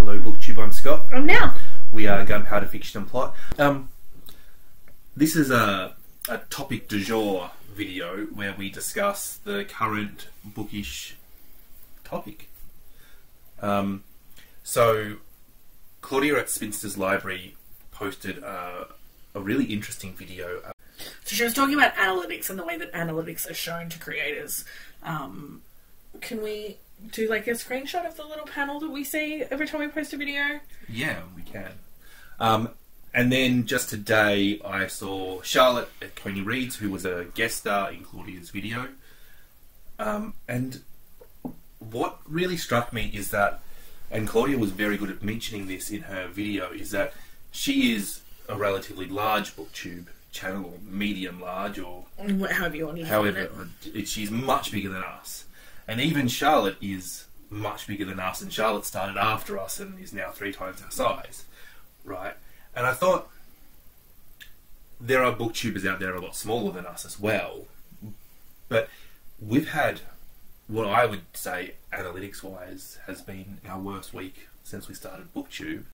Hello Booktube, I'm Scott. I'm Nelle. We are Gunpowder, Fiction and Plot. This is a topic du jour video where we discuss the current bookish topic. So Claudia at Spinster's Library posted a really interesting video. So she was talking about analytics and the way that analytics are shown to creators. Can we do like a screenshot of the little panel that we see every time we post a video? Yeah, we can. And then just today I saw Charlotte at Coney Reads, who was a guest star in Claudia's video. And what really struck me is that, and Claudia was very good at mentioning this in her video, is that she is a relatively large booktube channel, or medium large, or however you want to define it. She's much bigger than us. And even Charlotte is much bigger than us, and Charlotte started after us and is now 3 times our size, right? And I thought there are booktubers out there a lot smaller than us as well, but we've had what I would say, analytics-wise, has been our worst week since we started booktube.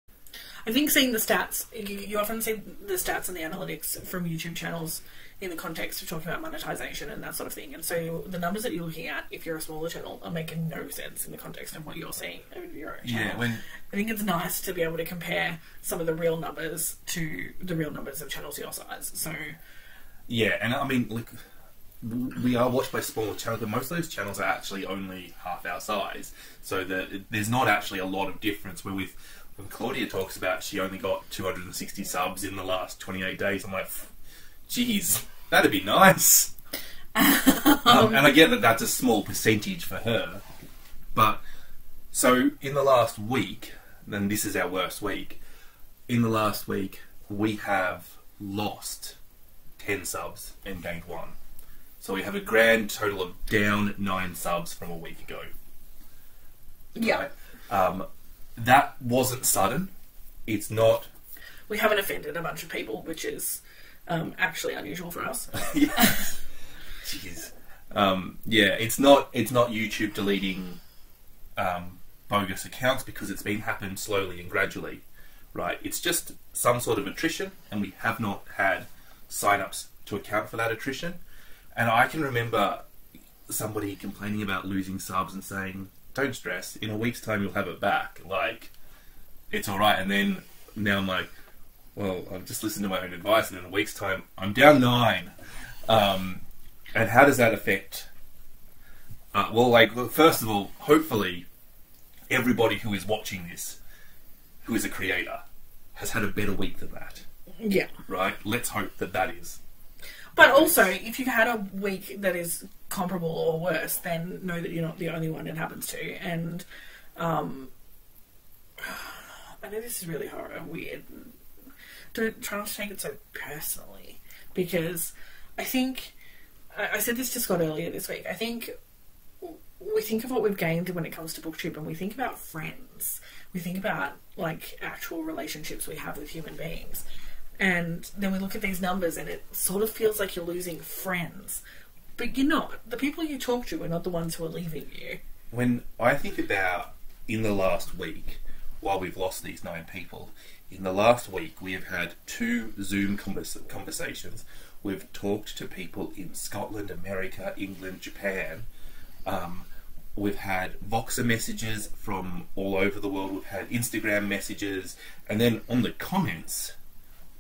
I think seeing the stats, you often see the stats and the analytics from YouTube channels in the context of talking about monetization and that sort of thing. And so the numbers that you're looking at, if you're a smaller channel, are making no sense in the context of what you're seeing over your own channel. Yeah, I think it's nice to be able to compare some of the real numbers to the real numbers of channels your size. So yeah, and I mean, like, we are watched by smaller channels, but most of those channels are actually only half our size, so that there's not actually a lot of difference. Where when Claudia talks about she only got 260 subs in the last 28 days, I'm like, geez, that'd be nice. And I get that that's a small percentage for her, but so in the last week, and this is our worst week, in the last week we have lost 10 subs and gained 1. So we have a grand total of down 9 subs from a week ago. yeah, Right? That wasn't sudden. It's not. we haven't offended a bunch of people, which is actually unusual for us. Jeez. Yeah, it's not YouTube deleting bogus accounts, because it's been happened slowly and gradually, right? It's just some sort of attrition, and we have not had sign-ups to account for that attrition. And I can remember somebody complaining about losing subs and saying, don't stress, in a week's time you'll have it back. Like, it's alright. And then now I'm like, well, I've just listened to my own advice, and in a week's time I'm down 9. And how does that affect? Well, first of all, hopefully everybody who is watching this, who is a creator, has had a better week than that. Yeah. Right? Let's hope that that is. But also, if you've had a week that is comparable or worse, then know that you're not the only one it happens to. And I know this is really weird. Try not to take it so personally, because I think I said this to Scott earlier this week. I think we think of what we've gained when it comes to booktube, and we think about friends. We think about like actual relationships we have with human beings. And then we look at these numbers and it sort of feels like you're losing friends. But you're not. The people you talk to are not the ones who are leaving you. When I think about in the last week, while we've lost these 9 people, in the last week we have had 2 Zoom conversations. We've talked to people in Scotland, America, England, Japan. We've had Voxer messages from all over the world. We've had Instagram messages. And then on the comments,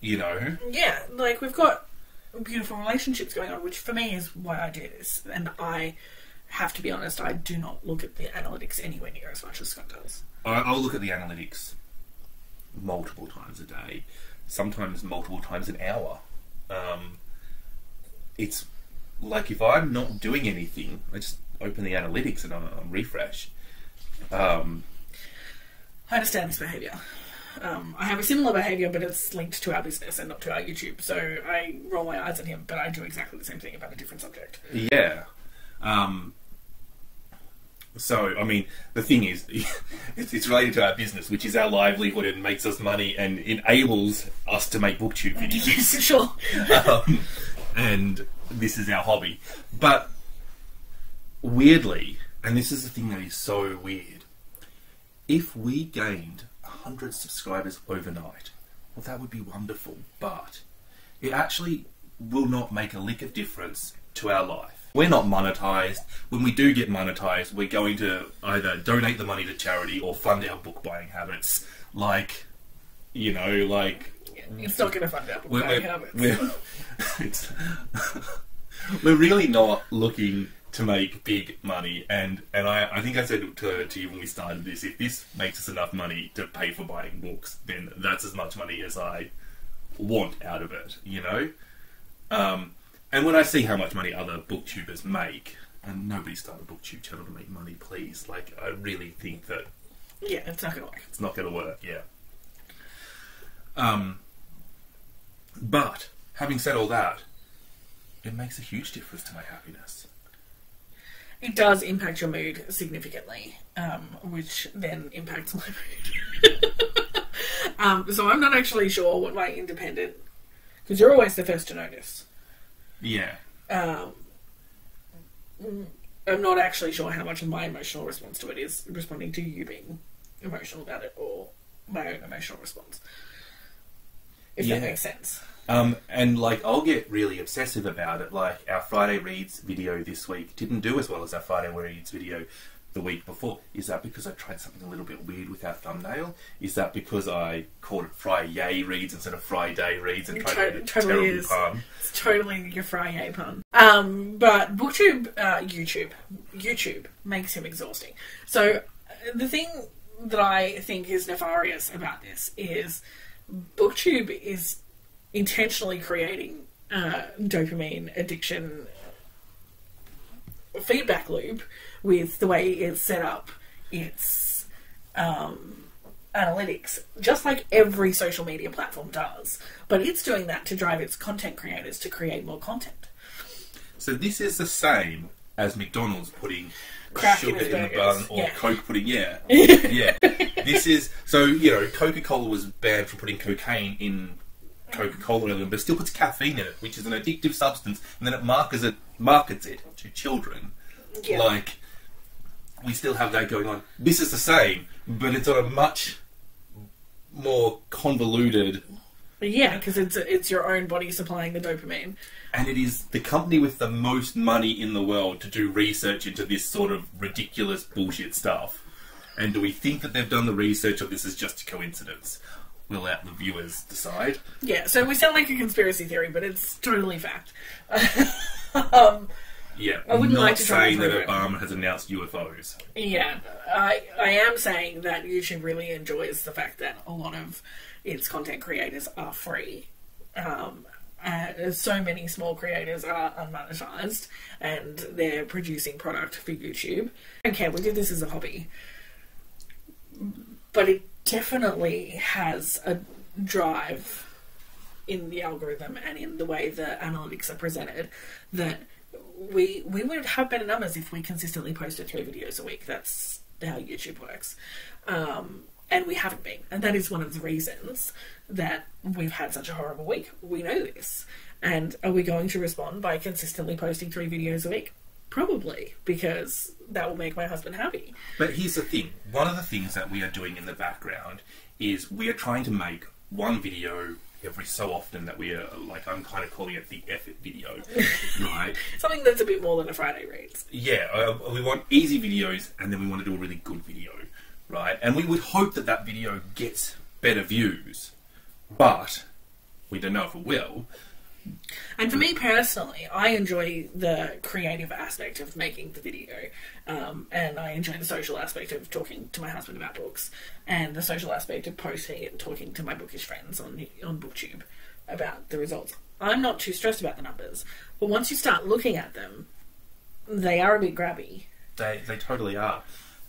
you know. Yeah, like we've got beautiful relationships going on, which for me is why I do this. And I have to be honest, I do not look at the analytics anywhere near as much as Scott does. I'll look at the analytics multiple times a day, sometimes multiple times an hour. It's like if I'm not doing anything, I just open the analytics and I refresh. I understand this behaviour. I have a similar behaviour, but it's linked to our business and not to our YouTube. So I roll my eyes at him, but I do exactly the same thing about a different subject. Yeah. So, I mean, the thing is, it's related to our business, which is our livelihood and makes us money and enables us to make booktube videos. Sure. And this is our hobby. But weirdly, and this is the thing that is so weird, if we gained 100 subscribers overnight. Well, that would be wonderful, but it actually will not make a lick of difference to our life. We're not monetized. When we do get monetized, we're going to either donate the money to charity or fund our book buying habits. Like, you know, like... It's not going to fund our book buying habits. We're really not looking to make big money, and I think I said to you when we started this, if this makes us enough money to pay for buying books, then that's as much money as I want out of it, you know? And when I see how much money other booktubers make, and nobody started a booktube channel to make money, please, like, I really think that... Yeah, it's not going to work. It's not going to work, yeah. But, having said all that, it makes a huge difference to my happiness. It does impact your mood significantly, which then impacts my mood. So I'm not actually sure what my independent... Because you're always the first to notice. Yeah. I'm not actually sure how much of my emotional response to it is responding to you being emotional about it, or my own emotional response. If that makes sense. And like, I'll get really obsessive about it. Like, our Friday Reads video this week didn't do as well as our Friday Reads video the week before. Is that because I tried something a little bit weird with our thumbnail? Is that because I called it Friday Reads instead of Friday Reads and tried to make a terrible pun? It's totally your Friday pun. But booktube, YouTube makes him exhausting. So the thing that I think is nefarious about this is booktube is intentionally creating dopamine addiction feedback loop with the way it's set up its analytics, just like every social media platform does. But it's doing that to drive its content creators to create more content. So this is the same as McDonald's putting Crack sugar in in the bun, or yeah. Coke putting, yeah. This is, so, you know, Coca-Cola was banned from putting cocaine in Coca-Cola earlier, but it still puts caffeine in it, which is an addictive substance, and then it markets it to children. Yeah. Like, we still have that going on. This is the same, but it's on a much more convoluted... Yeah, because it's your own body supplying the dopamine. And it is the company with the most money in the world to do research into this sort of ridiculous bullshit stuff. And do we think that they've done the research, or this is just a coincidence? We'll let the viewers decide. Yeah, so we sound like a conspiracy theory, but it's totally fact. Yeah, I wouldn't like to try saying that and prove Obama has announced UFOs. Yeah, I am saying that YouTube really enjoys the fact that a lot of its content creators are free. So many small creators are unmonetized, and they're producing product for YouTube. I don't care, we did this as a hobby. But it definitely has a drive in the algorithm and in the way the analytics are presented that we would have better numbers if we consistently posted 3 videos a week. That's how YouTube works. And we haven't been. And that is one of the reasons that we've had such a horrible week. We know this. And are we going to respond by consistently posting 3 videos a week? Probably, because that will make my husband happy. But here's the thing. One of the things that we are doing in the background is we are trying to make one video every so often that we are, like, I'm kind of calling it the effort video, right? Something that's a bit more than a Friday Reads. Yeah, we want easy videos, and then we want to do a really good video, right? And we would hope that that video gets better views, but we don't know if it will. And for me personally, I enjoy the creative aspect of making the video, and I enjoy the social aspect of talking to my husband about books, and the social aspect of posting it and talking to my bookish friends on booktube about the results. I'm not too stressed about the numbers, but once you start looking at them, they are a bit grabby. They totally are.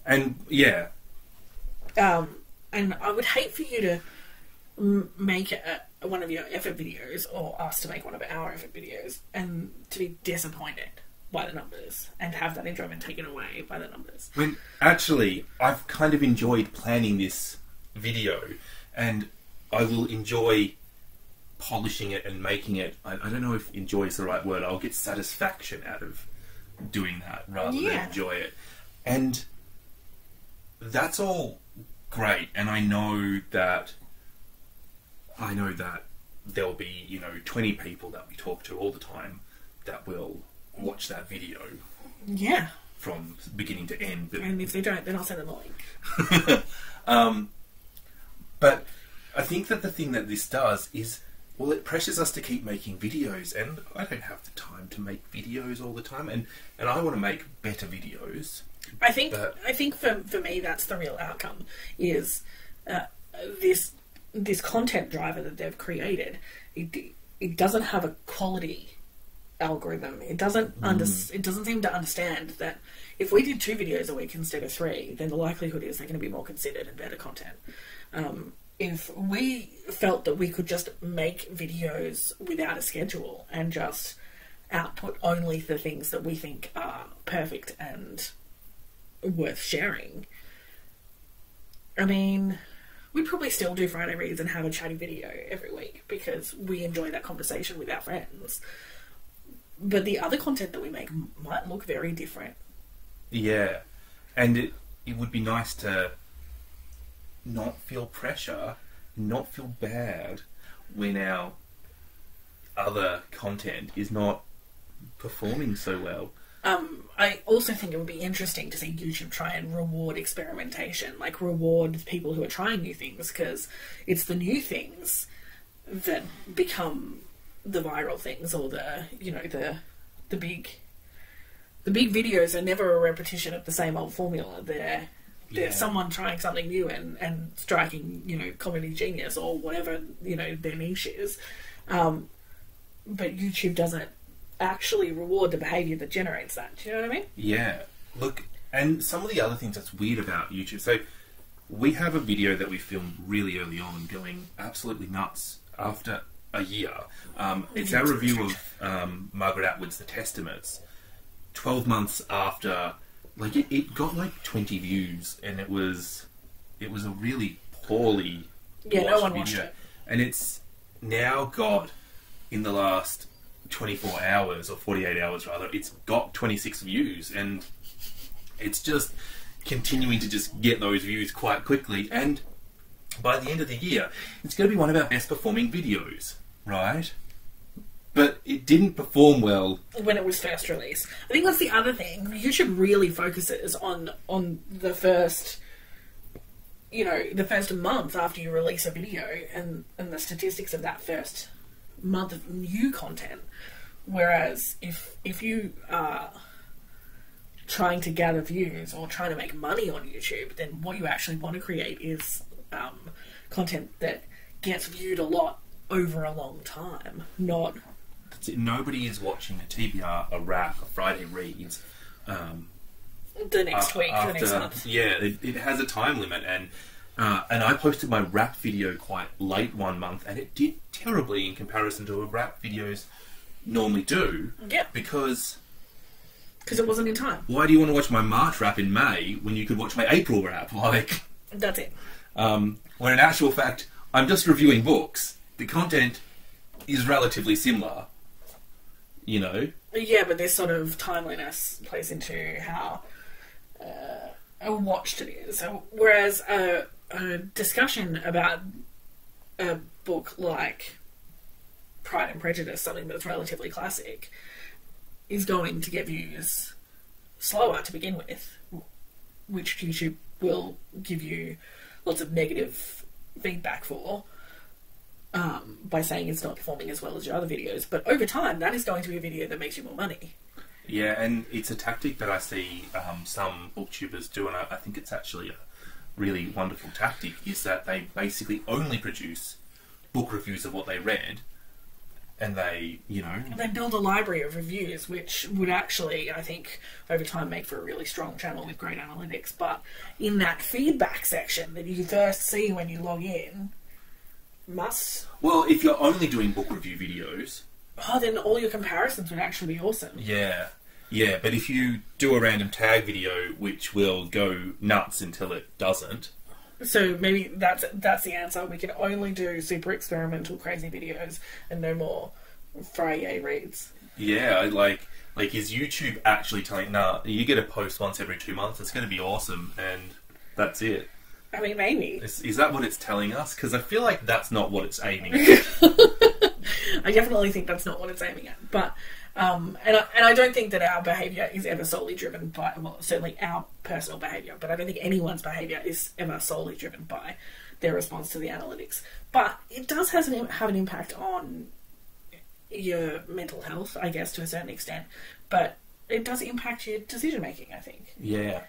And yeah. And I would hate for you to make one of your effort videos, or us to make one of our effort videos, and to be disappointed by the numbers and have that enjoyment taken away by the numbers. When actually, I've kind of enjoyed planning this video, and I will enjoy polishing it and making it. I don't know if enjoy is the right word. I'll get satisfaction out of doing that rather than enjoy it. And that's all great, and I know that there'll be 20 people that we talk to all the time that will watch that video. Yeah. From beginning to end. And if they don't, then I'll send them a link. But I think that the thing that this does is, well, it pressures us to keep making videos, and I don't have the time to make videos all the time, and I want to make better videos. I think for me that's the real outcome, is this content driver that they've created. It doesn't have a quality algorithm. It doesn't it doesn't seem to understand that if we did 2 videos a week instead of 3, then the likelihood is they're going to be more considered and better content. If we felt that we could just make videos without a schedule and just output only the things that we think are perfect and worth sharing, I mean, we'd probably still do Friday reads and have a chatty video every week because we enjoy that conversation with our friends. But the other content that we make might look very different. Yeah, and it would be nice to not feel pressure, not feel bad when our other content is not performing so well. I also think it would be interesting to see YouTube try and reward experimentation, like reward people who are trying new things, because it's the new things that become the viral things, or the big videos are never a repetition of the same old formula. They're someone trying something new and striking, comedy genius or whatever, their niche is. But YouTube doesn't actually reward the behaviour that generates that. Do you know what I mean? Yeah. Look, and some of the other things that's weird about YouTube. So we have a video that we filmed really early on going absolutely nuts after a year. It's our review of Margaret Atwood's The Testaments. 12 months after, it got 20 views, and it was a really poorly watched no one video. watched it. And it's now got, in the last 24 hours, or 48 hours rather, it's got 26 views, and it's just continuing to just get those views quite quickly, and by the end of the year, it's going to be one of our best performing videos, right? But it didn't perform well when it was first released. I think that's the other thing. YouTube really focuses on the first, the first month after you release a video, and the statistics of that first month of new content. Whereas if you are trying to gather views or trying to make money on YouTube, then what you actually want to create is content that gets viewed a lot over a long time, not... Nobody is watching a TBR, a rap, a Friday reads the next week, the next month. Yeah, it has a time limit, and I posted my rap video quite late one month, and it did terribly in comparison to what rap videos normally do. Yeah, because it wasn't in time. Why do you want to watch my March rap in May when you could watch my April rap? That's it. When in actual fact, I'm just reviewing books. The content is relatively similar. Yeah, but this sort of timeliness plays into how watched it is. So, whereas a discussion about a book like Pride and Prejudice, something that's relatively classic, is going to get views slower to begin with, which YouTube will give you lots of negative feedback for. By saying it's not performing as well as your other videos. But over time, that is going to be a video that makes you more money. Yeah, and it's a tactic that I see some booktubers do, and I think it's actually a really wonderful tactic, is that they basically only produce book reviews of what they read, and they build a library of reviews, which would actually, I think, over time make for a really strong channel with great analytics. But in that feedback section that you first see when you log in... Well, if you're only doing book review videos... then all your comparisons would actually be awesome. Yeah, but if you do a random tag video, which will go nuts until it doesn't... So maybe that's the answer. We can only do super experimental, crazy videos, and no more Friday reads. Yeah, is YouTube actually telling, nah, you get a post once every 2 months, it's going to be awesome, and that's it. I mean, maybe. Is that what it's telling us? Because I feel like that's not what it's aiming at. I definitely think that's not what it's aiming at. But, and I don't think that our behaviour is ever solely driven by, well, certainly our personal behaviour, but I don't think anyone's behaviour is ever solely driven by their response to the analytics. But it does have an impact on your mental health, I guess, to a certain extent. But it does impact your decision making, I think. Yeah.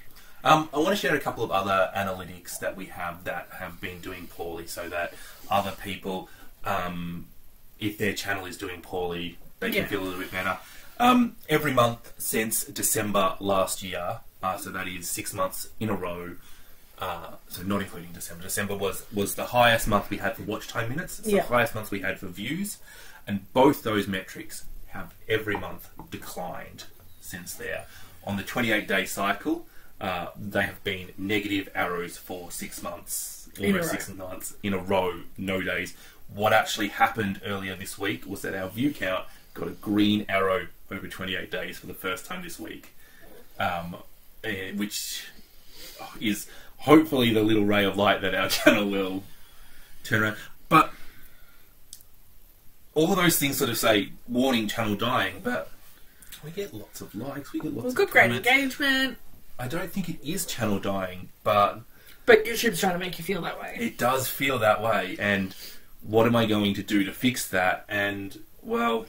I want to share a couple of other analytics that we have that have been doing poorly, so that other people, if their channel is doing poorly, they can feel a little bit better. Every month since December last year, so that is 6 months in a row, so not including December. December was the highest month we had for watch time minutes. It's the highest month we had for views. And both those metrics have every month declined since there. On the 28-day cycle, they have been negative arrows for 6 months, almost 6 months in a row, no days. What actually happened earlier this week was that our view count got a green arrow over 28 days for the first time this week, which is hopefully the little ray of light that our channel will turn around. But all of those things sort of say, warning, channel dying, but we get lots of likes, we get lots of good, great engagement. I don't think it is channel dying, but YouTube's trying to make you feel that way. It does feel that way, and what am I going to do to fix that? And, well,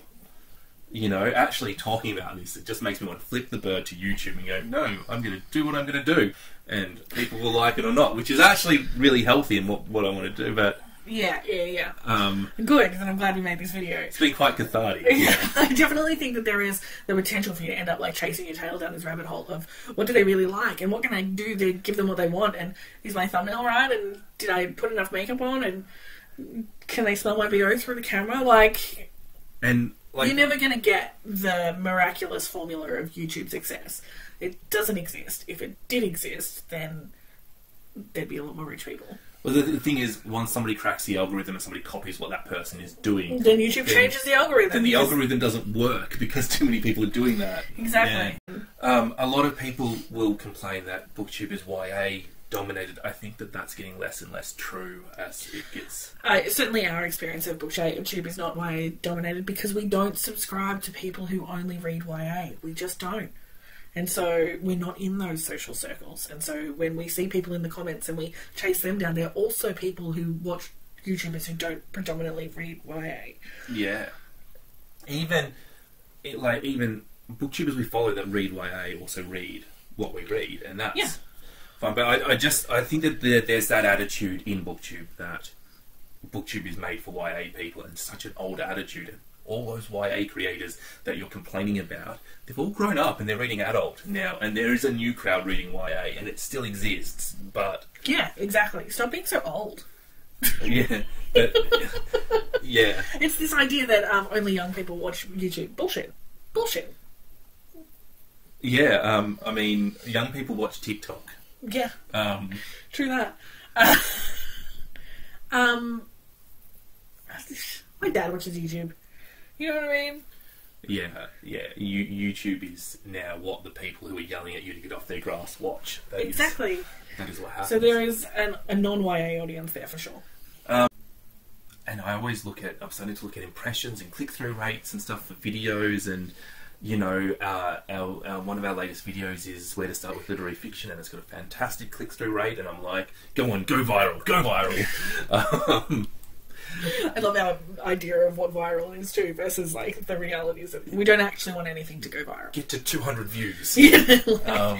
you know, actually talking about this, it just makes me want to flip the bird to YouTube and go, no, I'm going to do what I'm going to do, and people will like it or not, which is actually really healthy in what I want to do, but... Yeah. Good, and I'm glad we made this video. It's been quite cathartic. Yeah. I definitely think that there is the potential for you to end up like chasing your tail down this rabbit hole of what do they really like and what can I do to give them what they want, and is my thumbnail right, and did I put enough makeup on, and can they smell my BO through the camera? And you're never going to get the miraculous formula of YouTube success. It doesn't exist. If it did exist, then there'd be a lot more rich people. Well, the thing is, once somebody cracks the algorithm and somebody copies what that person is doing... Then YouTube changes the algorithm. Then the algorithm doesn't work because too many people are doing that. Exactly. Yeah. A lot of people will complain that booktube is YA dominated. I think that that's getting less and less true as it gets... Certainly our experience of booktube is not YA dominated because we don't subscribe to people who only read YA. We just don't. And so we're not in those social circles. And so when we see people in the comments and we chase them down, they're also people who watch YouTubers who don't predominantly read YA. Yeah. Even booktubers we follow that read YA also read what we read, and that's fine. But I think that there's that attitude in booktube that booktube is made for YA people, and such an old attitude. All those YA creators that you're complaining about, they've all grown up and they're reading adult now, and there is a new crowd reading YA, and it still exists, but... Yeah, exactly. Stop being so old. Yeah. Yeah. It's this idea that only young people watch YouTube. Bullshit. Yeah, I mean, young people watch TikTok. Yeah. True that. My dad watches YouTube. You know what I mean? Yeah. YouTube is now what the people who are yelling at you to get off their grass watch. Exactly. That is what happens. So there is a non-YA audience there for sure. And I'm starting to look at impressions and click-through rates and stuff for videos, and you know, one of our latest videos is where to start with literary fiction, and it's got a fantastic click-through rate, and I'm like, go on, go viral. I love our idea of what viral is too, versus like the realities of we don't actually want anything to go viral. Get to 200 views. Yeah.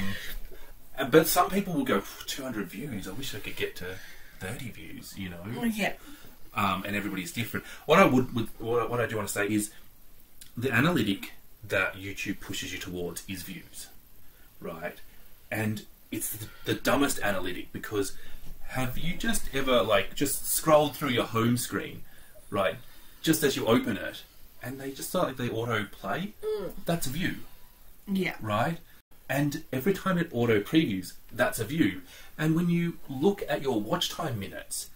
But some people will go, 200 views, I wish I could get to 30 views, you know? Yeah. And everybody's different. What I do want to say is the analytic that YouTube pushes you towards is views, right? And it's the dumbest analytic, because have you just ever just scrolled through your home screen, right? Just as you open it, and they just start they auto play. That's a view. Yeah. Right? And every time it auto previews, that's a view. And when you look at your watch time minutes,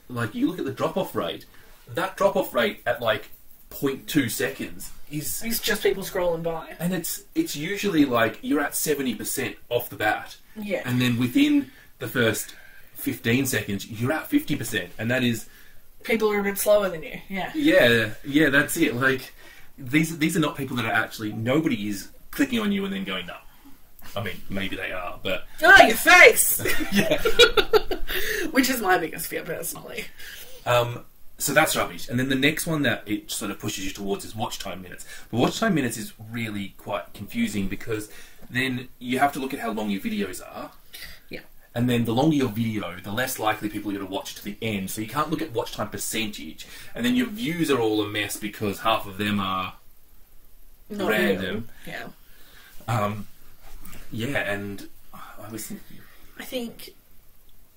you look at the drop-off rate, that drop-off rate at 0.2 seconds is... It's just people scrolling by. And it's usually you're at 70% off the bat. Yeah. And then within the first 15 seconds, you're at 50%, and that is... People are a bit slower than you, yeah. Yeah, that's it. Like, these are not people that are actually... Nobody is clicking on you and then going, no. I mean, maybe they are, but... Oh, your face! Yeah. Which is my biggest fear, personally. So that's rubbish. And then the next one that it sort of pushes you towards is watch time minutes. But watch time minutes is really quite confusing because then you have to look at how long your videos are. Yeah. And then the longer your video, the less likely people are going to watch it to the end. So you can't look at watch time percentage. And then your views are all a mess because half of them are Not random. Real. Yeah. Yeah, and I was thinking... I think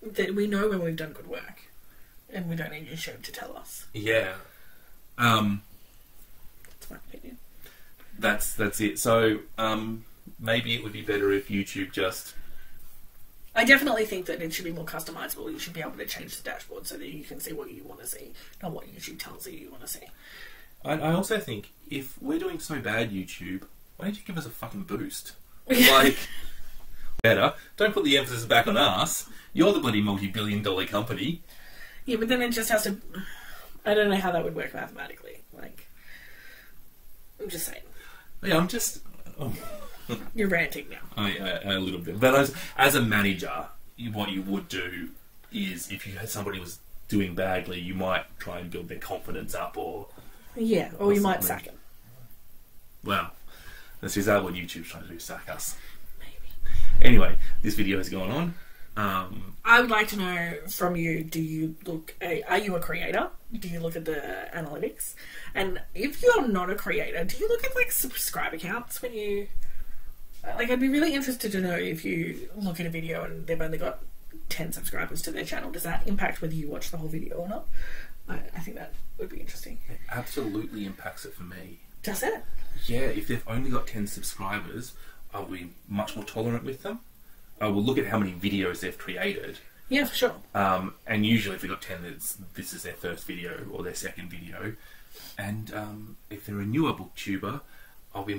that we know when we've done good work. And we don't need YouTube to tell us. Yeah. That's my opinion. That's it. So, maybe it would be better if YouTube just... I definitely think that it should be more customizable. You should be able to change the dashboard so that you can see what you want to see, not what YouTube tells you want to see. I also think, if we're doing so bad, YouTube, why don't you give us a fucking boost? Like, better. Don't put the emphasis back on us. You're the bloody multi-billion-dollar company. Yeah, but then it just has to... I don't know how that would work mathematically. Like, I'm just saying. Yeah, I'm just... Oh. You're ranting now. A little bit. But as a manager, what you would do is, if you had somebody was doing badly, you might try and build their confidence up, or... Yeah, or you might sack them. Well, is that what YouTube's trying to do, sack us? Maybe. Anyway, this video has gone on. I would like to know from you, are you a creator? Do you look at the analytics? And if you're not a creator, do you look at like subscriber counts when you... Like, I'd be really interested to know if you look at a video and they've only got 10 subscribers to their channel. Does that impact whether you watch the whole video or not? I think that would be interesting. It absolutely impacts it for me. Does it? Yeah, if they've only got 10 subscribers, are we much more tolerant with them? We'll look at how many videos they've created. Yeah, for sure. And usually if they've got 10, this is their first video or their second video. And if they're a newer booktuber, I'll be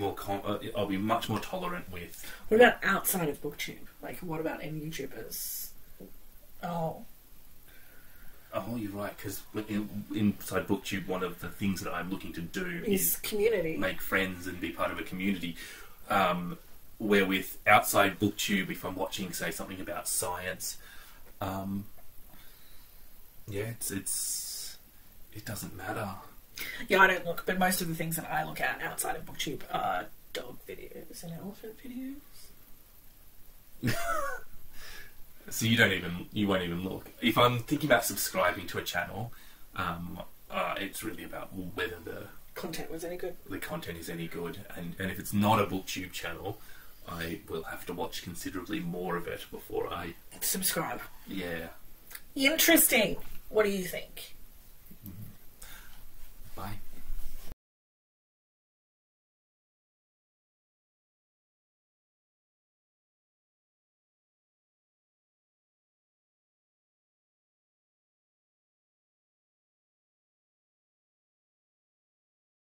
much more tolerant with... What about outside of booktube? Like, what about any YouTubers? Oh, you're right, because inside booktube, one of the things that I'm looking to do is community. Make friends and be part of a community. Where with outside booktube, if I'm watching, say, something about science, it doesn't matter. Yeah, I don't look, but most of the things that I look at outside of booktube are dog videos and elephant videos. So you won't even look. If I'm thinking about subscribing to a channel, it's really about whether the content was any good. The content is any good, and if it's not a booktube channel, I will have to watch considerably more of it before I subscribe. Yeah. Interesting. What do you think?